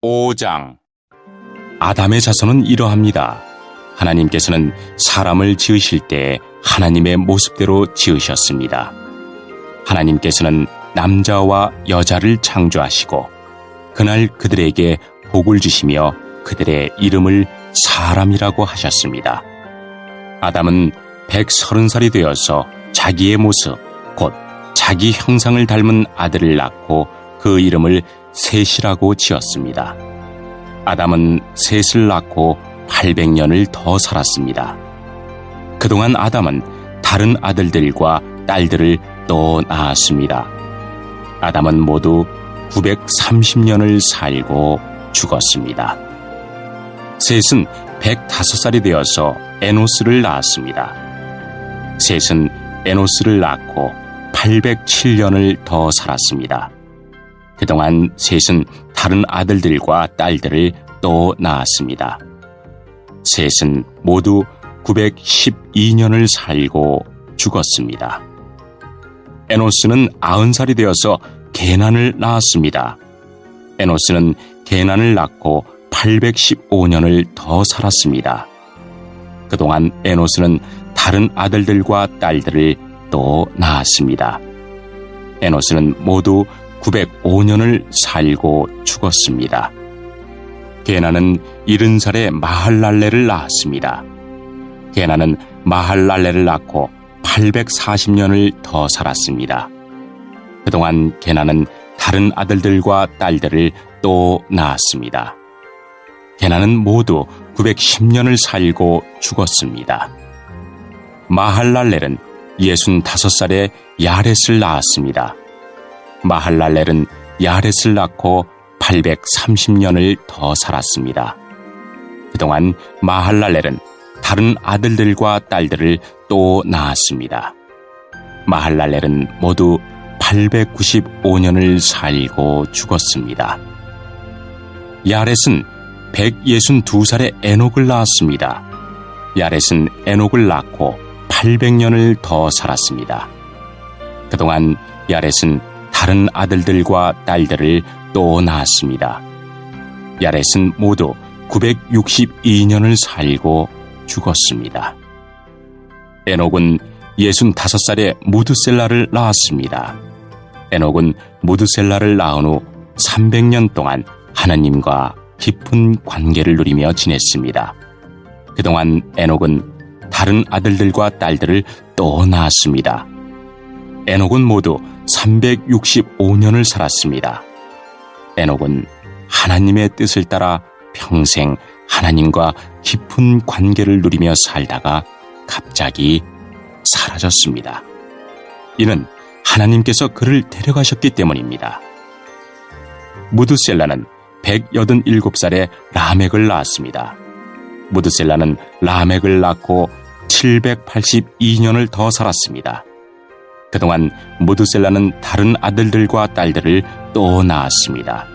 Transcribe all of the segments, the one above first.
5장. 아담의 자손은 이러합니다. 하나님께서는 사람을 지으실 때 하나님의 모습대로 지으셨습니다. 하나님께서는 남자와 여자를 창조하시고 그날 그들에게 복을 주시며 그들의 이름을 사람이라고 하셨습니다. 아담은 130살이 되어서 자기의 모습, 곧 자기 형상을 닮은 아들을 낳고 그 이름을 셋이라고 지었습니다. 아담은 셋을 낳고 800년을 더 살았습니다. 그동안 아담은 다른 아들들과 딸들을 또 낳았습니다. 아담은 모두 930년을 살고 죽었습니다. 셋은 105살이 되어서 에노스를 낳았습니다. 셋은 에노스를 낳고 807년을 더 살았습니다. 그동안 셋은 다른 아들들과 딸들을 또 낳았습니다. 셋은 모두 912년을 살고 죽었습니다. 에노스는 90살이 되어서 게난을 낳았습니다. 에노스는 게난을 낳고 815년을 더 살았습니다. 그동안 에노스는 다른 아들들과 딸들을 또 낳았습니다. 에노스는 모두 905년을 살고 죽었습니다. 게난은 70살에 마할랄레를 낳았습니다. 게난은 마할랄레를 낳고 840년을 더 살았습니다. 그동안 게난은 다른 아들들과 딸들을 또 낳았습니다. 게난은 모두 910년을 살고 죽었습니다. 마할랄렐은 65살에 야렛을 낳았습니다. 마할랄렐은 야렛을 낳고 830년을 더 살았습니다. 그동안 마할랄렐은 다른 아들들과 딸들을 또 낳았습니다. 마할랄렐은 모두 895년을 살고 죽었습니다. 야렛은 162살에 에녹을 낳았습니다. 야렛은 에녹을 낳고 800년을 더 살았습니다. 그동안 야렛은 다른 아들들과 딸들을 또 낳았습니다. 야렛은 모두 962년을 살고 죽었습니다. 에녹은 65살에 무드셀라를 낳았습니다. 에녹은 무드셀라를 낳은 후 300년 동안 하나님과 깊은 관계를 누리며 지냈습니다. 그동안 에녹은 다른 아들들과 딸들을 또 낳았습니다. 에녹은 모두 365년을 살았습니다. 에녹은 하나님의 뜻을 따라 평생 하나님과 깊은 관계를 누리며 살다가 갑자기 사라졌습니다. 이는 하나님께서 그를 데려가셨기 때문입니다. 무드셀라는 187살에 라멕을 낳았습니다. 무드셀라는 라멕을 낳고 782년을 더 살았습니다. 그동안 무드셀라는 다른 아들들과 딸들을 또 낳았습니다.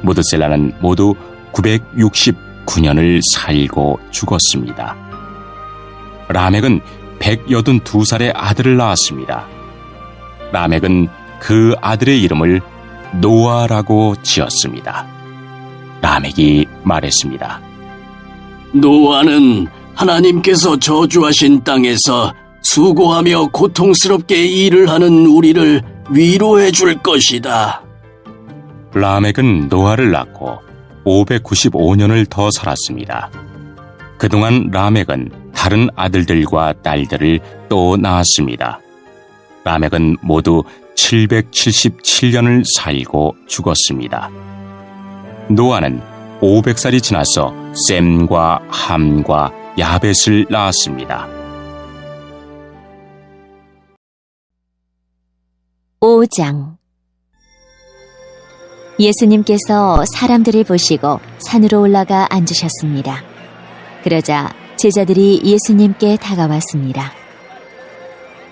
무드셀라는 모두 969년을 살고 죽었습니다. 라멕은 182살에 아들을 낳았습니다. 라멕은 그 아들의 이름을 노아라고 지었습니다. 라멕이 말했습니다. 노아는 하나님께서 저주하신 땅에서 수고하며 고통스럽게 일을 하는 우리를 위로해 줄 것이다. 라멕은 노아를 낳고 595년을 더 살았습니다. 그동안 라멕은 다른 아들들과 딸들을 또 낳았습니다. 라멕은 모두 777년을 살고 죽었습니다. 노아는 500살이 지나서 셈과 함과 야벳을 낳았습니다. 5장. 예수님께서 사람들을 보시고 산으로 올라가 앉으셨습니다. 그러자 제자들이 예수님께 다가왔습니다.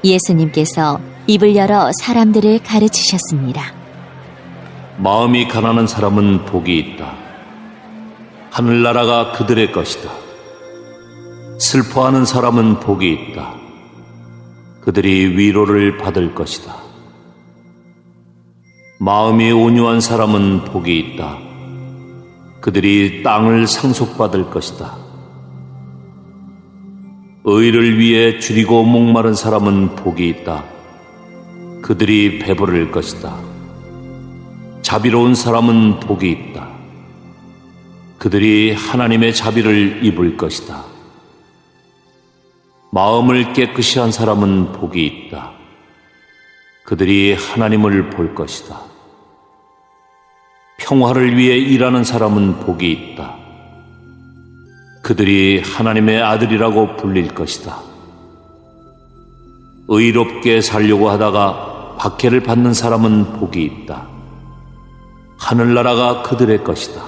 예수님께서 입을 열어 사람들을 가르치셨습니다. 마음이 가난한 사람은 복이 있다. 하늘나라가 그들의 것이다. 슬퍼하는 사람은 복이 있다. 그들이 위로를 받을 것이다. 마음이 온유한 사람은 복이 있다. 그들이 땅을 상속받을 것이다. 의를 위해 줄이고 목마른 사람은 복이 있다. 그들이 배부를 것이다. 자비로운 사람은 복이 있다. 그들이 하나님의 자비를 입을 것이다. 마음을 깨끗이 한 사람은 복이 있다. 그들이 하나님을 볼 것이다. 평화를 위해 일하는 사람은 복이 있다. 그들이 하나님의 아들이라고 불릴 것이다. 의롭게 살려고 하다가 박해를 받는 사람은 복이 있다. 하늘나라가 그들의 것이다.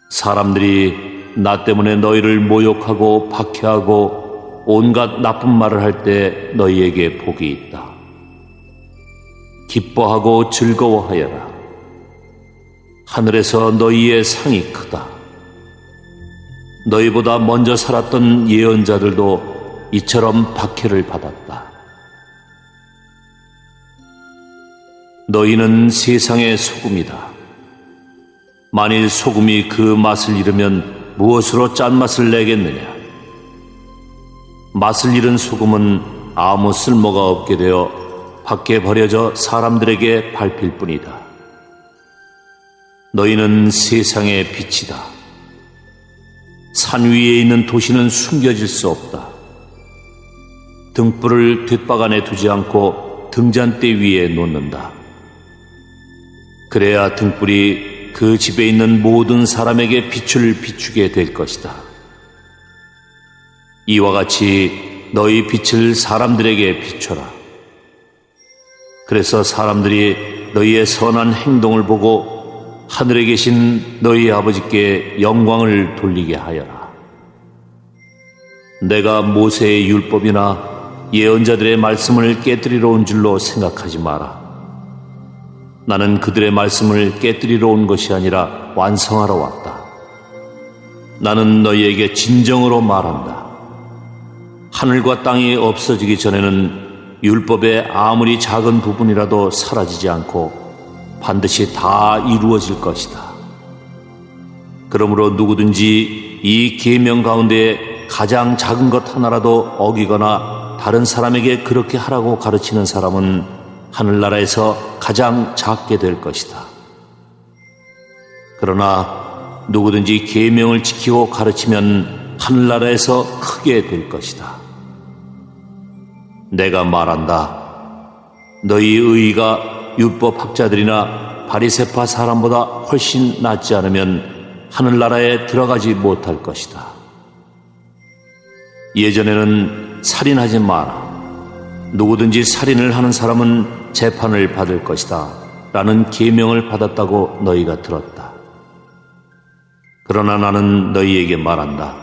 사람들이 나 때문에 너희를 모욕하고 박해하고 온갖 나쁜 말을 할 때 너희에게 복이 있다. 기뻐하고 즐거워하여라. 하늘에서 너희의 상이 크다. 너희보다 먼저 살았던 예언자들도 이처럼 박해를 받았다. 너희는 세상의 소금이다. 만일 소금이 그 맛을 잃으면 무엇으로 짠맛을 내겠느냐? 맛을 잃은 소금은 아무 쓸모가 없게 되어 밖에 버려져 사람들에게 밟힐 뿐이다. 너희는 세상의 빛이다. 산 위에 있는 도시는 숨겨질 수 없다. 등불을 뒷바간에 두지 않고 등잔대 위에 놓는다. 그래야 등불이 그 집에 있는 모든 사람에게 빛을 비추게 될 것이다. 이와 같이 너희 빛을 사람들에게 비춰라. 그래서 사람들이 너희의 선한 행동을 보고 하늘에 계신 너희 아버지께 영광을 돌리게 하여라. 내가 모세의 율법이나 예언자들의 말씀을 깨뜨리러 온 줄로 생각하지 마라. 나는 그들의 말씀을 깨뜨리러 온 것이 아니라 완성하러 왔다. 나는 너희에게 진정으로 말한다. 하늘과 땅이 없어지기 전에는 율법의 아무리 작은 부분이라도 사라지지 않고 반드시 다 이루어질 것이다. 그러므로 누구든지 이 계명 가운데 가장 작은 것 하나라도 어기거나 다른 사람에게 그렇게 하라고 가르치는 사람은 하늘나라에서 가장 작게 될 것이다. 그러나 누구든지 계명을 지키고 가르치면 하늘나라에서 크게 될 것이다. 내가 말한다. 너희 의의가 율법학자들이나 바리새파 사람보다 훨씬 낫지 않으면 하늘나라에 들어가지 못할 것이다. 예전에는 살인하지 마라. 누구든지 살인을 하는 사람은 재판을 받을 것이다. 라는 계명을 받았다고 너희가 들었다. 그러나 나는 너희에게 말한다.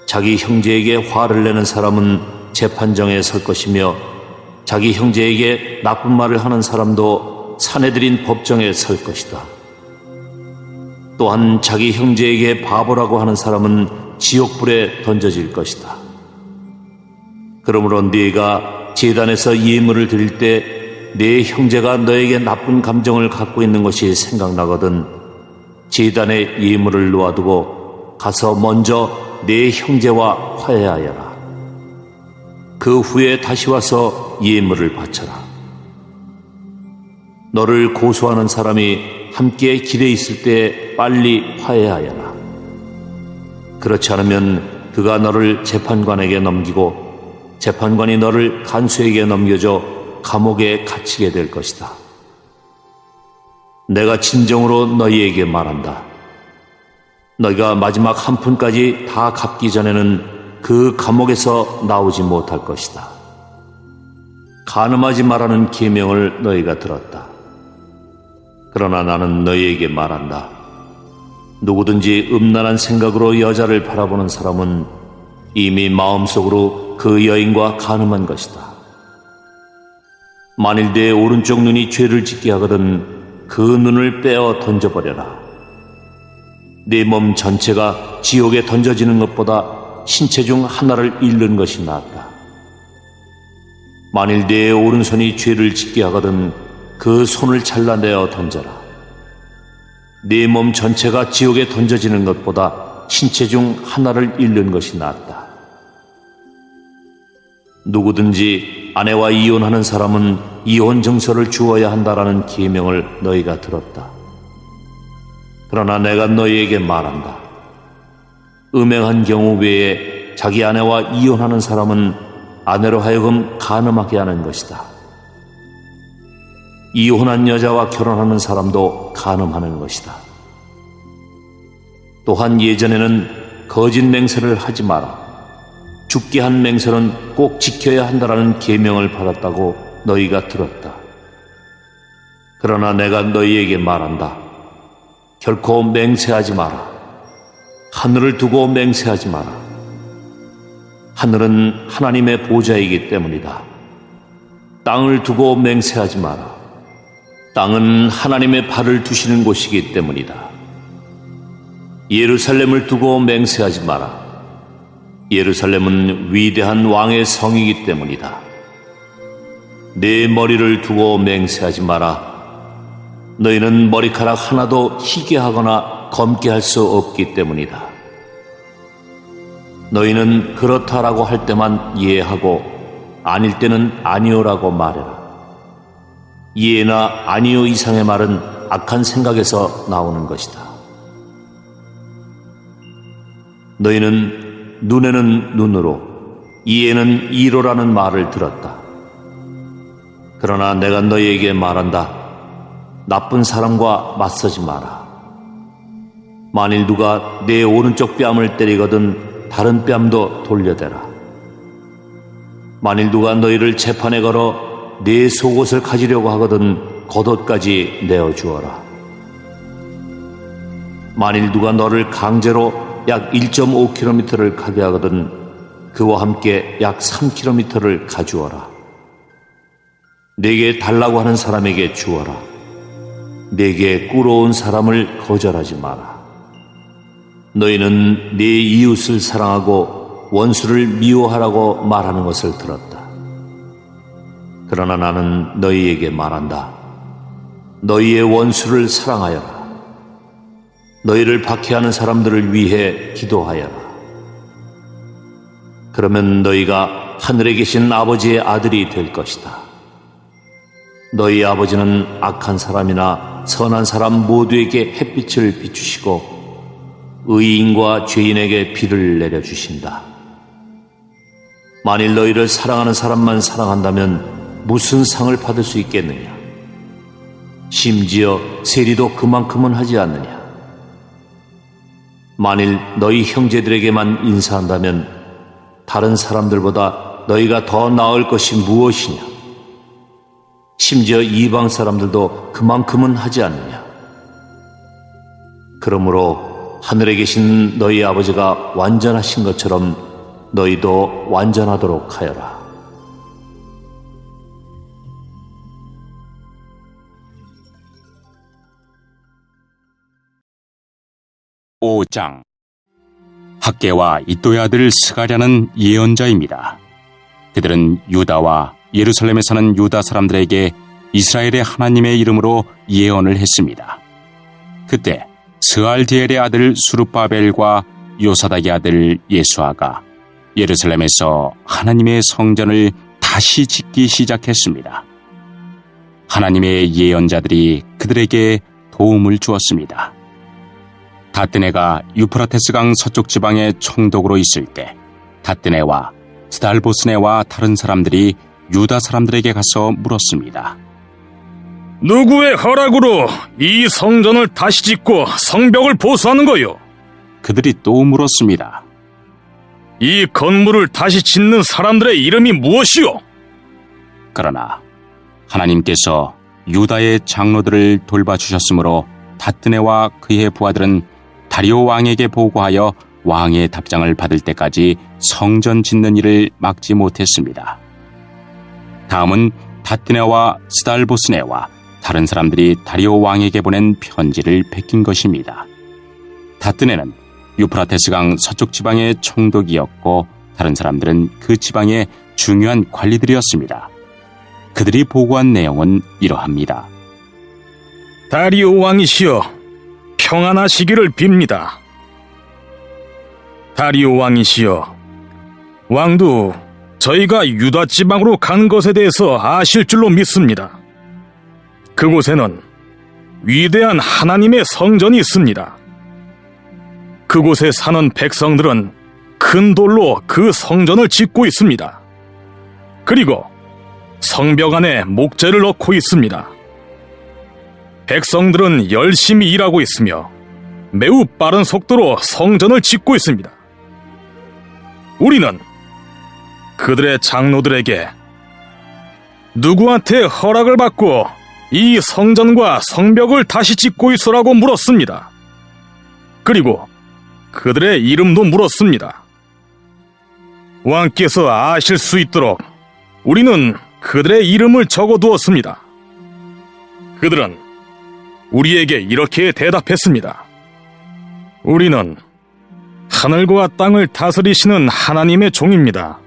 자기 형제에게 화를 내는 사람은 재판정에 설 것이며 자기 형제에게 나쁜 말을 하는 사람도 사내들인 법정에 설 것이다. 또한 자기 형제에게 바보라고 하는 사람은 지옥불에 던져질 것이다. 그러므로 네가 제단에서 예물을 드릴 때 네 형제가 너에게 나쁜 감정을 갖고 있는 것이 생각나거든 제단에 예물을 놓아두고 가서 먼저 네 형제와 화해하여라. 그 후에 다시 와서 예물을 바쳐라. 너를 고소하는 사람이 함께 길에 있을 때 빨리 화해하여라. 그렇지 않으면 그가 너를 재판관에게 넘기고 재판관이 너를 간수에게 넘겨줘 감옥에 갇히게 될 것이다. 내가 진정으로 너희에게 말한다. 너희가 마지막 한 푼까지 다 갚기 전에는 그 감옥에서 나오지 못할 것이다. 간음하지 말라는 계명을 너희가 들었다. 그러나 나는 너희에게 말한다. 누구든지 음란한 생각으로 여자를 바라보는 사람은 이미 마음속으로 그 여인과 간음한 것이다. 만일 내 오른쪽 눈이 죄를 짓게 하거든 그 눈을 빼어 던져버려라. 내 몸 전체가 지옥에 던져지는 것보다 신체 중 하나를 잃는 것이 낫다. 만일 내 오른손이 죄를 짓게 하거든 그 손을 잘라내어 던져라. 네 몸 전체가 지옥에 던져지는 것보다 신체 중 하나를 잃는 것이 낫다. 누구든지 아내와 이혼하는 사람은 이혼 증서를 주어야 한다라는 계명을 너희가 들었다. 그러나 내가 너희에게 말한다. 음행한 경우 외에 자기 아내와 이혼하는 사람은 아내로 하여금 간음하게 하는 것이다. 이혼한 여자와 결혼하는 사람도 간음하는 것이다. 또한 예전에는 거짓 맹세를 하지 마라. 죽게 한 맹세는 꼭 지켜야 한다라는 계명을 받았다고 너희가 들었다. 그러나 내가 너희에게 말한다. 결코 맹세하지 마라. 하늘을 두고 맹세하지 마라. 하늘은 하나님의 보좌이기 때문이다. 땅을 두고 맹세하지 마라. 땅은 하나님의 발을 두시는 곳이기 때문이다. 예루살렘을 두고 맹세하지 마라. 예루살렘은 위대한 왕의 성이기 때문이다. 내 머리를 두고 맹세하지 마라. 너희는 머리카락 하나도 희게 하거나 검게 할 수 없기 때문이다. 너희는 그렇다라고 할 때만 예하고 아닐 때는 아니오라고 말해라. 예나 아니오 이상의 말은 악한 생각에서 나오는 것이다. 너희는 눈에는 눈으로, 이에는 이로라는 말을 들었다. 그러나 내가 너희에게 말한다. 나쁜 사람과 맞서지 마라. 만일 누가 내 오른쪽 뺨을 때리거든 다른 뺨도 돌려대라. 만일 누가 너희를 재판에 걸어 내 속옷을 가지려고 하거든 겉옷까지 내어주어라. 만일 누가 너를 강제로 약 1.5km를 가게 하거든 그와 함께 약 3km를 가주어라. 내게 달라고 하는 사람에게 주어라. 내게 꾸러온 사람을 거절하지 마라. 너희는 네 이웃을 사랑하고 원수를 미워하라고 말하는 것을 들었다. 그러나 나는 너희에게 말한다. 너희의 원수를 사랑하여라. 너희를 박해하는 사람들을 위해 기도하여라. 그러면 너희가 하늘에 계신 아버지의 아들이 될 것이다. 너희 아버지는 악한 사람이나 선한 사람 모두에게 햇빛을 비추시고 의인과 죄인에게 비를 내려주신다. 만일 너희를 사랑하는 사람만 사랑한다면 무슨 상을 받을 수 있겠느냐? 심지어 세리도 그만큼은 하지 않느냐? 만일 너희 형제들에게만 인사한다면 다른 사람들보다 너희가 더 나을 것이 무엇이냐? 심지어 이방 사람들도 그만큼은 하지 않느냐? 그러므로 하늘에 계신 너희 아버지가 완전하신 것처럼 너희도 완전하도록 하여라. 오 장 학개와 이또의 아들 스가랴는 예언자입니다. 그들은 유다와 예루살렘에 사는 유다 사람들에게 이스라엘의 하나님의 이름으로 예언을 했습니다. 그때 스알디엘의 아들 수룹바벨과 요사닥의 아들 예수아가 예루살렘에서 하나님의 성전을 다시 짓기 시작했습니다. 하나님의 예언자들이 그들에게 도움을 주었습니다. 다뜨네가 유프라테스강 서쪽 지방의 총독으로 있을 때 다뜨네와 스달보스네와 다른 사람들이 유다 사람들에게 가서 물었습니다. 누구의 허락으로 이 성전을 다시 짓고 성벽을 보수하는 거요? 그들이 또 물었습니다. 이 건물을 다시 짓는 사람들의 이름이 무엇이요? 그러나 하나님께서 유다의 장로들을 돌봐주셨으므로 다뜨네와 그의 부하들은 다리오 왕에게 보고하여 왕의 답장을 받을 때까지 성전 짓는 일을 막지 못했습니다. 다음은 다뜨네와 스달보스네와 다른 사람들이 다리오 왕에게 보낸 편지를 베낀 것입니다. 다뜨네는 유프라테스강 서쪽 지방의 총독이었고 다른 사람들은 그 지방의 중요한 관리들이었습니다. 그들이 보고한 내용은 이러합니다. 다리오 왕이시여, 평안하시기를 빕니다. 다리오 왕이시여, 왕도 저희가 유다 지방으로 간 것에 대해서 아실 줄로 믿습니다. 그곳에는 위대한 하나님의 성전이 있습니다. 그곳에 사는 백성들은 큰 돌로 그 성전을 짓고 있습니다. 그리고 성벽 안에 목재를 넣고 있습니다. 백성들은 열심히 일하고 있으며 매우 빠른 속도로 성전을 짓고 있습니다. 우리는 그들의 장로들에게 누구한테 허락을 받고 이 성전과 성벽을 다시 짓고 있으라고 물었습니다. 그리고 그들의 이름도 물었습니다. 왕께서 아실 수 있도록 우리는 그들의 이름을 적어두었습니다. 그들은 우리에게 이렇게 대답했습니다. 우리는 하늘과 땅을 다스리시는 하나님의 종입니다.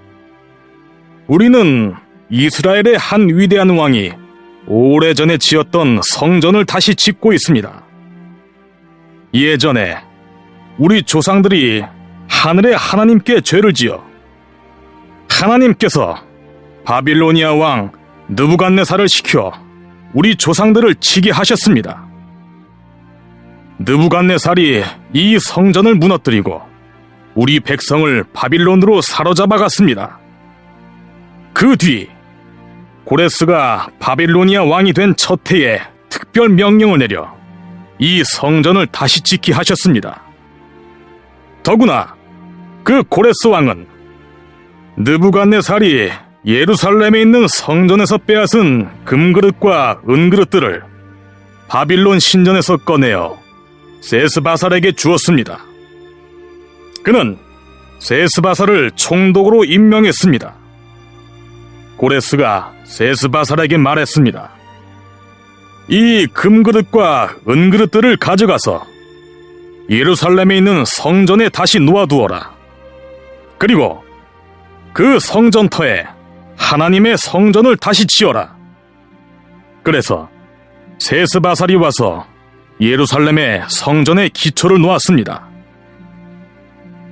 우리는 이스라엘의 한 위대한 왕이 오래전에 지었던 성전을 다시 짓고 있습니다. 예전에 우리 조상들이 하늘의 하나님께 죄를 지어 하나님께서 바빌로니아 왕 느부갓네살을 시켜 우리 조상들을 치게 하셨습니다. 느부갓네살이 이 성전을 무너뜨리고 우리 백성을 바빌론으로 사로잡아 갔습니다. 그 뒤 고레스가 바빌로니아 왕이 된 첫 해에 특별 명령을 내려 이 성전을 다시 짓게 하셨습니다. 더구나 그 고레스 왕은 느부갓네살이 예루살렘에 있는 성전에서 빼앗은 금그릇과 은그릇들을 바빌론 신전에서 꺼내어 세스바살에게 주었습니다. 그는 세스바살을 총독으로 임명했습니다. 고레스가 세스바살에게 말했습니다. 이 금그릇과 은그릇들을 가져가서 예루살렘에 있는 성전에 다시 놓아두어라. 그리고 그 성전터에 하나님의 성전을 다시 지어라. 그래서 세스바살이 와서 예루살렘의 성전의 기초를 놓았습니다.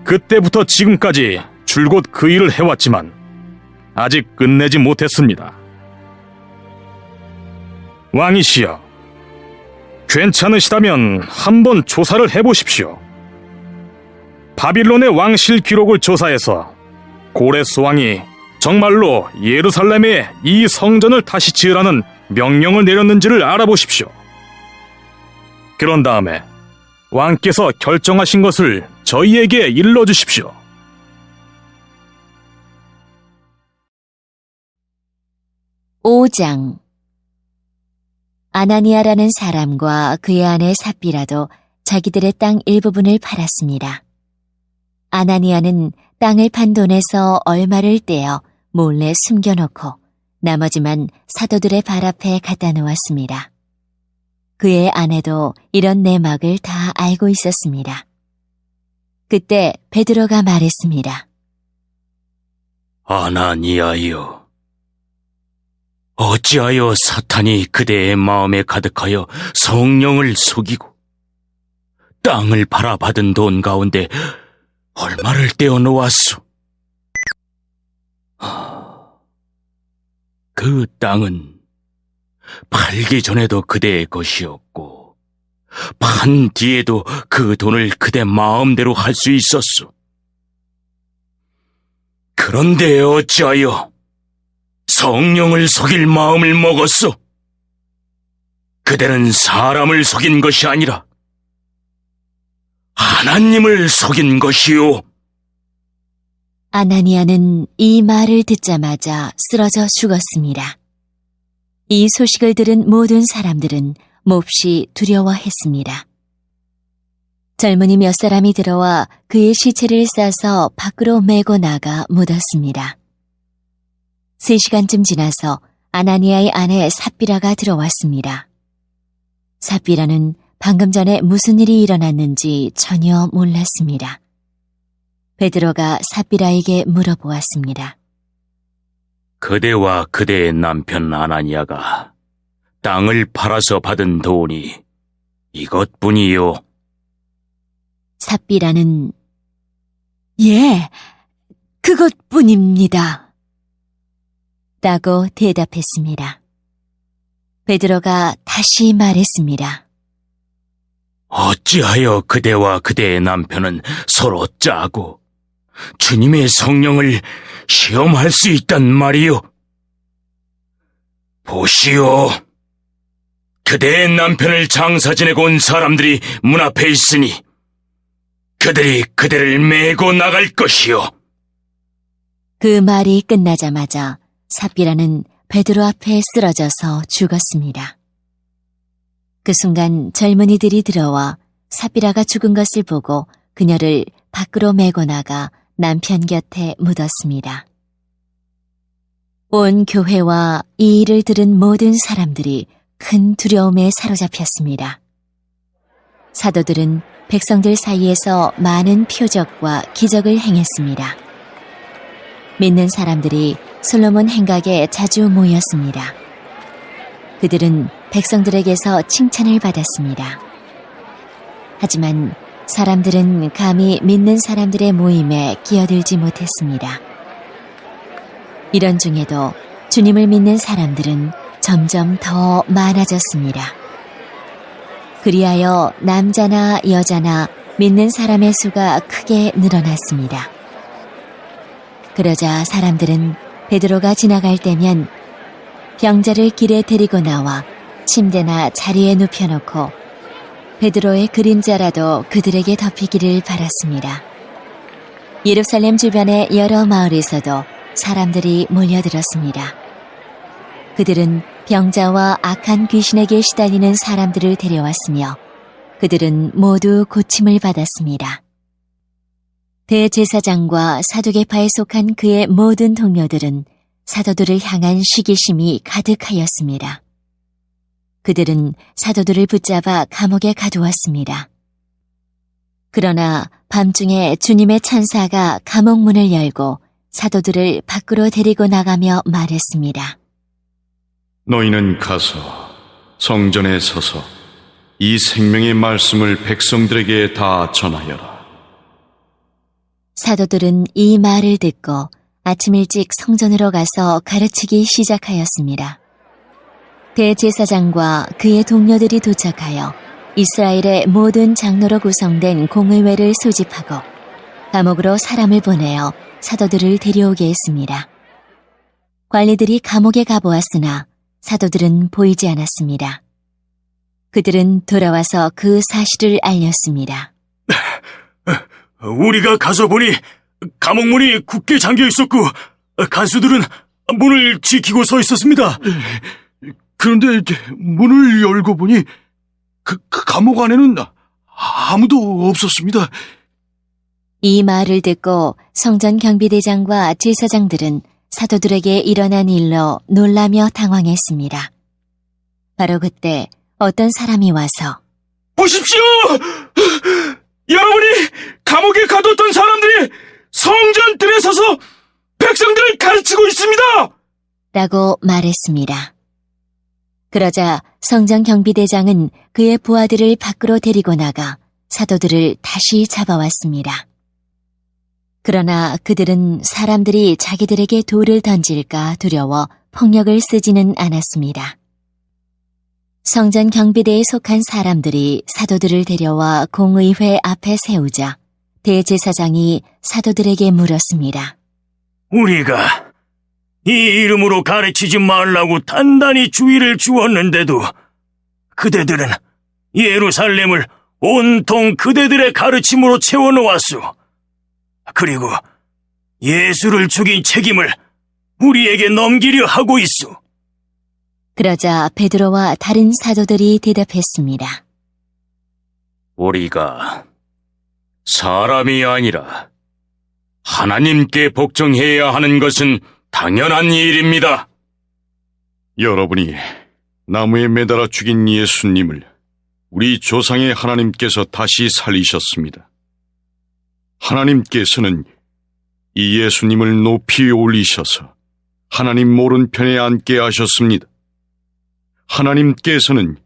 그때부터 지금까지 줄곧 그 일을 해왔지만 아직 끝내지 못했습니다. 왕이시여, 괜찮으시다면 한번 조사를 해보십시오. 바빌론의 왕실 기록을 조사해서 고레스 왕이 정말로 예루살렘에 이 성전을 다시 지으라는 명령을 내렸는지를 알아보십시오. 그런 다음에 왕께서 결정하신 것을 저희에게 일러주십시오. 오 장. 아나니아라는 사람과 그의 아내 삽비라도 자기들의 땅 일부분을 팔았습니다. 아나니아는 땅을 판 돈에서 얼마를 떼어 몰래 숨겨놓고 나머지만 사도들의 발 앞에 갖다 놓았습니다. 그의 아내도 이런 내막을 다 알고 있었습니다. 그때 베드로가 말했습니다. 아나니아여, 어찌하여 사탄이 그대의 마음에 가득하여 성령을 속이고 땅을 팔아 받은 돈 가운데 얼마를 떼어 놓았소? 그 땅은 팔기 전에도 그대의 것이었고 판 뒤에도 그 돈을 그대 마음대로 할 수 있었소. 그런데 어찌하여 성령을 속일 마음을 먹었소? 그대는 사람을 속인 것이 아니라 하나님을 속인 것이요. 아나니아는 이 말을 듣자마자 쓰러져 죽었습니다. 이 소식을 들은 모든 사람들은 몹시 두려워했습니다. 젊은이 몇 사람이 들어와 그의 시체를 싸서 밖으로 메고 나가 묻었습니다. 3시간쯤 지나서 아나니아의 아내 삽비라가 들어왔습니다. 삽비라는 방금 전에 무슨 일이 일어났는지 전혀 몰랐습니다. 베드로가 삽비라에게 물어보았습니다. 그대와 그대의 남편 아나니아가 땅을 팔아서 받은 돈이 이것뿐이요, 삽비라는 예, 그것뿐입니다. 라고 대답했습니다. 베드로가 다시 말했습니다. 어찌하여 그대와 그대의 남편은 서로 짜고 주님의 성령을 시험할 수 있단 말이요? 보시오. 그대의 남편을 장사 지내고 온 사람들이 문 앞에 있으니 그들이 그대를 메고 나갈 것이요. 그 말이 끝나자마자 삽비라는 베드로 앞에 쓰러져서 죽었습니다. 그 순간 젊은이들이 들어와 삽비라가 죽은 것을 보고 그녀를 밖으로 메고 나가 남편 곁에 묻었습니다. 온 교회와 이 일을 들은 모든 사람들이 큰 두려움에 사로잡혔습니다. 사도들은 백성들 사이에서 많은 표적과 기적을 행했습니다. 믿는 사람들이 솔로몬 행각에 자주 모였습니다. 그들은 백성들에게서 칭찬을 받았습니다. 하지만 사람들은 감히 믿는 사람들의 모임에 끼어들지 못했습니다. 이런 중에도 주님을 믿는 사람들은 점점 더 많아졌습니다. 그리하여 남자나 여자나 믿는 사람의 수가 크게 늘어났습니다. 그러자 사람들은 베드로가 지나갈 때면 병자를 길에 데리고 나와 침대나 자리에 눕혀놓고 베드로의 그림자라도 그들에게 덮이기를 바랐습니다. 예루살렘 주변의 여러 마을에서도 사람들이 몰려들었습니다. 그들은 병자와 악한 귀신에게 시달리는 사람들을 데려왔으며 그들은 모두 고침을 받았습니다. 대제사장과 사두개파에 속한 그의 모든 동료들은 사도들을 향한 시기심이 가득하였습니다. 그들은 사도들을 붙잡아 감옥에 가두었습니다. 그러나 밤중에 주님의 천사가 감옥 문을 열고 사도들을 밖으로 데리고 나가며 말했습니다. 너희는 가서 성전에 서서 이 생명의 말씀을 백성들에게 다 전하여라. 사도들은 이 말을 듣고 아침 일찍 성전으로 가서 가르치기 시작하였습니다. 대제사장과 그의 동료들이 도착하여 이스라엘의 모든 장로로 구성된 공의회를 소집하고 감옥으로 사람을 보내어 사도들을 데려오게 했습니다. 관리들이 감옥에 가보았으나 사도들은 보이지 않았습니다. 그들은 돌아와서 그 사실을 알렸습니다. 우리가 가서 보니 감옥문이 굳게 잠겨 있었고 간수들은 문을 지키고 서 있었습니다. 그런데 문을 열고 보니 그 감옥 안에는 아무도 없었습니다. 이 말을 듣고 성전 경비대장과 제사장들은 사도들에게 일어난 일로 놀라며 당황했습니다. 바로 그때 어떤 사람이 와서 보십시오! 여러분이 감옥에 가뒀던 사람들이 성전 뜰에 서서 백성들을 가르치고 있습니다! 라고 말했습니다. 그러자 성전 경비대장은 그의 부하들을 밖으로 데리고 나가 사도들을 다시 잡아왔습니다. 그러나 그들은 사람들이 자기들에게 돌을 던질까 두려워 폭력을 쓰지는 않았습니다. 성전 경비대에 속한 사람들이 사도들을 데려와 공의회 앞에 세우자 대제사장이 사도들에게 물었습니다. 우리가 이 이름으로 가르치지 말라고 단단히 주의를 주었는데도 그대들은 예루살렘을 온통 그대들의 가르침으로 채워놓았소. 그리고 예수를 죽인 책임을 우리에게 넘기려 하고 있소. 그러자 베드로와 다른 사도들이 대답했습니다. 우리가 사람이 아니라 하나님께 복종해야 하는 것은 당연한 일입니다. 여러분이 나무에 매달아 죽인 예수님을 우리 조상의 하나님께서 다시 살리셨습니다. 하나님께서는 이 예수님을 높이 올리셔서 하나님 오른편에 앉게 하셨습니다. 하나님께서는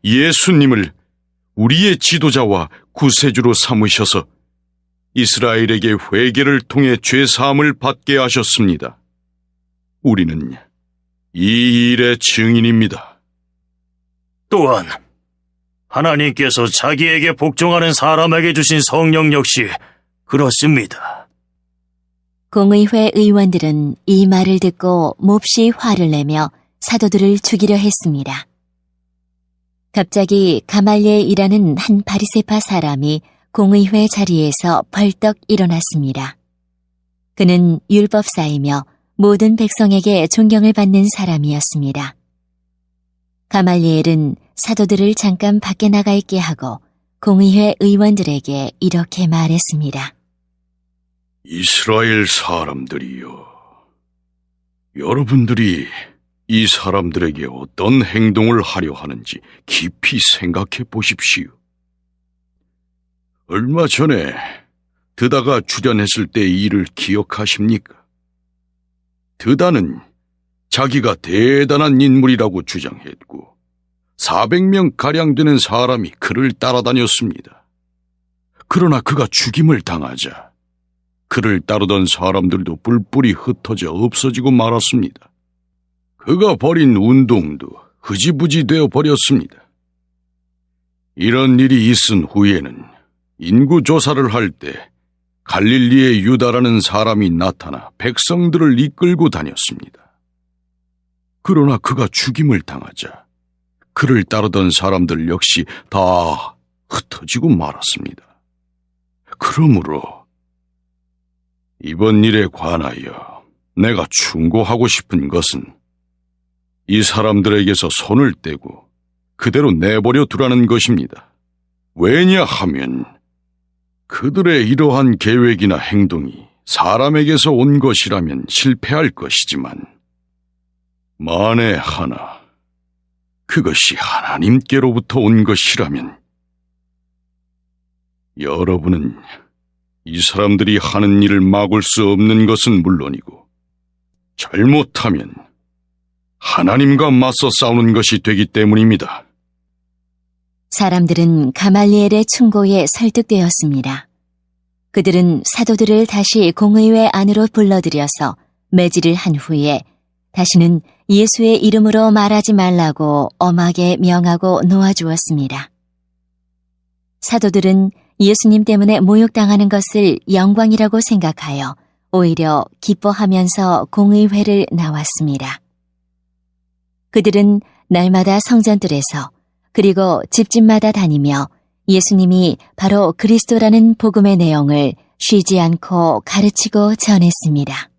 예수님을 우리의 지도자와 구세주로 삼으셔서 이스라엘에게 회개를 통해 죄사함을 받게 하셨습니다. 우리는 이 일의 증인입니다. 또한 하나님께서 자기에게 복종하는 사람에게 주신 성령 역시 그렇습니다. 공의회 의원들은 이 말을 듣고 몹시 화를 내며 사도들을 죽이려 했습니다. 갑자기 가말리엘이라는 한 바리새파 사람이 공의회 자리에서 벌떡 일어났습니다. 그는 율법사이며 모든 백성에게 존경을 받는 사람이었습니다. 가말리엘은 사도들을 잠깐 밖에 나가 있게 하고 공의회 의원들에게 이렇게 말했습니다. 이스라엘 사람들이여, 여러분들이 이 사람들에게 어떤 행동을 하려 하는지 깊이 생각해 보십시오. 얼마 전에 드다가 출연했을 때의 일을 기억하십니까? 드다는 자기가 대단한 인물이라고 주장했고 400명가량 되는 사람이 그를 따라다녔습니다. 그러나 그가 죽임을 당하자 그를 따르던 사람들도 뿔뿔이 흩어져 없어지고 말았습니다. 그가 벌인 운동도 흐지부지 되어 버렸습니다. 이런 일이 있은 후에는 인구 조사를 할 때 갈릴리의 유다라는 사람이 나타나 백성들을 이끌고 다녔습니다. 그러나 그가 죽임을 당하자 그를 따르던 사람들 역시 다 흩어지고 말았습니다. 그러므로 이번 일에 관하여 내가 충고하고 싶은 것은 이 사람들에게서 손을 떼고 그대로 내버려 두라는 것입니다. 왜냐하면 그들의 이러한 계획이나 행동이 사람에게서 온 것이라면 실패할 것이지만 만에 하나 그것이 하나님께로부터 온 것이라면 여러분은 이 사람들이 하는 일을 막을 수 없는 것은 물론이고 잘못하면 하나님과 맞서 싸우는 것이 되기 때문입니다. 사람들은 가말리엘의 충고에 설득되었습니다. 그들은 사도들을 다시 공의회 안으로 불러들여서 매질을 한 후에 다시는 예수의 이름으로 말하지 말라고 엄하게 명하고 놓아주었습니다. 사도들은 예수님 때문에 모욕당하는 것을 영광이라고 생각하여 오히려 기뻐하면서 공의회를 나왔습니다. 그들은 날마다 성전들에서 그리고 집집마다 다니며 예수님이 바로 그리스도라는 복음의 내용을 쉬지 않고 가르치고 전했습니다.